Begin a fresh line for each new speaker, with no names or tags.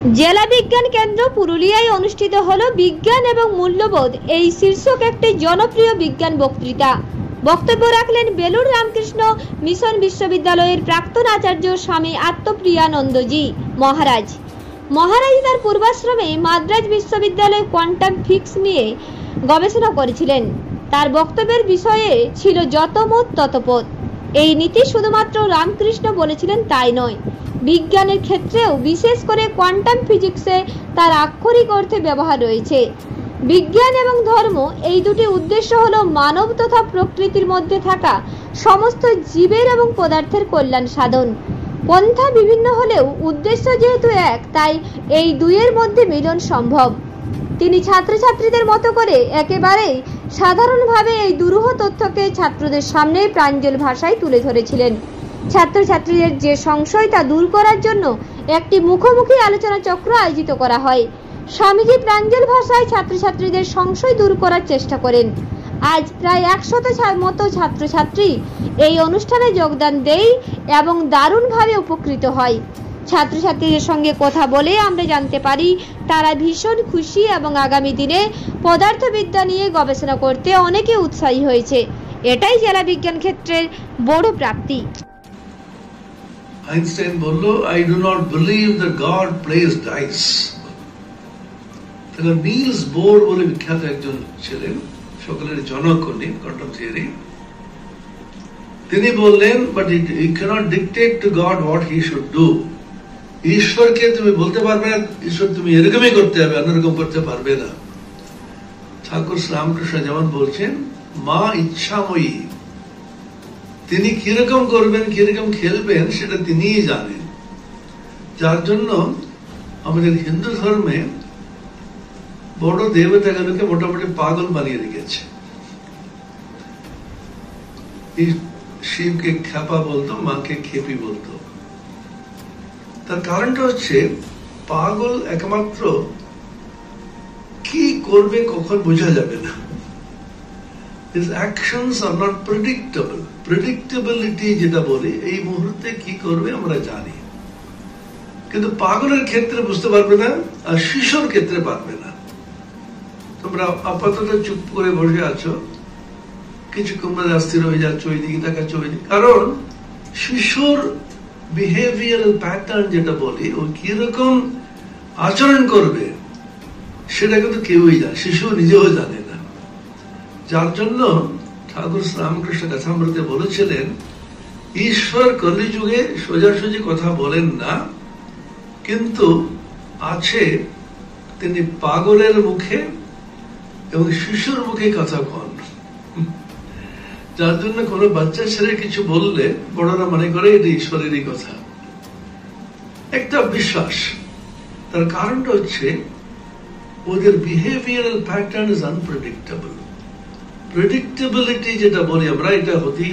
জেলা বিজ্ঞান কেন্দ্র পুরুলিয়ায় অনুষ্ঠিত হলো বিজ্ঞান এবং মূল্যবোধ এই শীর্ষক একটি জনপ্রিয় বিজ্ঞান বক্তৃতা। বক্তব্য রাখলেন বেলুড় রামকৃষ্ণ মিশন বিশ্ববিদ্যালয়ের প্রাক্তন আচার্য স্বামী আত্মপ্রিয়ানন্দজি মহারাজ। তার পূর্বাশ্রমে মাদ্রাজ বিশ্ববিদ্যালয়ে কোয়ান্টাম ফিজিক্স নিয়ে গবেষণা করেছিলেন। তার বক্তব্যের বিষয়ে ছিল যত মত তত পথ। এই নীতি শুধুমাত্র রামকৃষ্ণ বলেছিলেন তাই নয়, বিজ্ঞানের ক্ষেত্রেও বিশেষ করে কোয়ান্টাম ফিজিক্সে তার আক্ষরিক অর্থে ব্যবহার রয়েছে। বিজ্ঞান এবং ধর্ম এই দুটি উদ্দেশ্য হলো মানব তথা প্রকৃতির মধ্যে থাকা সমস্ত জীবের এবং পদার্থের কল্যাণ সাধন। পন্থা বিভিন্ন হলেও উদ্দেশ্য যেহেতু এক, তাই এই দুইয়ের মধ্যে মিলন সম্ভব। তিনি ছাত্রছাত্রীদের মতো করে একেবারেই সাধারণভাবে এই দুরূহ তথ্যকে ছাত্রদের সামনে প্রাঞ্জল ভাষায় তুলে ধরেছিলেন। ছাত্রছাত্রীদের যে সংশয় তা দূর করার জন্য একটি মুখোমুখি আলোচনা চক্র আয়োজিত করা হয়। স্বামীজি প্রাঞ্জল ভাষায় ছাত্রছাত্রীদের সংশয় দূর করার চেষ্টা করেন। আজ প্রায় 100 মতো ছাত্রছাত্রী এই অনুষ্ঠানে যোগদান দেয় এবং দারুণভাবে উপকৃত হয়। ছাত্রছাত্রীদের সঙ্গে কথা বলে আমরা জানতে পারি তারা ভীষণ খুশি এবং আগামী দিনে পদার্থবিদ্যা নিয়ে গবেষণা করতে অনেকে উৎসাহী হয়েছে। এটাই জেলা বিজ্ঞান ক্ষেত্রের বড় প্রাপ্তি।
আইনস্টাইন বলল, I do not believe that God plays dice. Nils bore বলে বিখ্যাত একজন ছিলেন, সকলের জনক উনি কোয়ান্টাম থিওরি। তিনি বললেন, but you cannot dictate to God what he should do. ঈশ্বরকে তুমি বলতে পারবে না, ঈশ্বর তুমি এরকমই করতে হবে, অন্যরকম করতে পারবে না। ঠাকুর শ্রীরামকৃষ্ণ যেমন বলছেন, মা ইচ্ছাময়ী, তিনি কিরকম করবেন কিরকম খেলবেন সেটা তিনিই জানেন। যার জন্য আমাদের হিন্দু ধর্মে বড় দেবতাগুলোকে মোটামুটি পাগল বানিয়ে রেখেছে। শিবকে খ্যাপা বলতো, মাকে খেপি বলতো। তার কারণটা হচ্ছে পাগল একমাত্র কি করবে কখন বোঝা যাবে না। His actions are not predictable. Predictability যেটা বলি, এই মুহূর্তে কি করবে আমরা জানি, কিন্তু পাগলের ক্ষেত্রে বুঝতে পারবে না, আর শিশুর ক্ষেত্রে পারবে না। তোমরা আপাতত চুপ করে বসে আছো, কিছুক্ষণ বাদে অস্থির হয়ে যাচ্ছ, ওইদিকে দেখাচ্ছ ওইদিকে, কারণ শিশুর বিহেভিয়ারাল প্যাটার্ন যেটা বলি, ও কিরকম আচরণ করবে সেটা কিন্তু কেউই জানে, শিশু নিজেও জানে না। যার জন্য ঠাকুর শ্রীরামকৃষ্ণ কথামৃতে বলেছিলেন, ঈশ্বর কলিযুগে সোজাসুজি কথা বলেন না, কিন্তু আছে তিনি পাগলের মুখে এবং শিশুর মুখে কথা কন। যার জন্য কোনো বাচ্চা ছেলে কিছু বললে বড়রা মনে করে এটা ঈশ্বরেরই কথা, একটা বিশ্বাস। তার কারণটা হচ্ছে ওদের behavioural pattern is unpredictable. Predictability যেটা বলি আমরা, এটা হতেই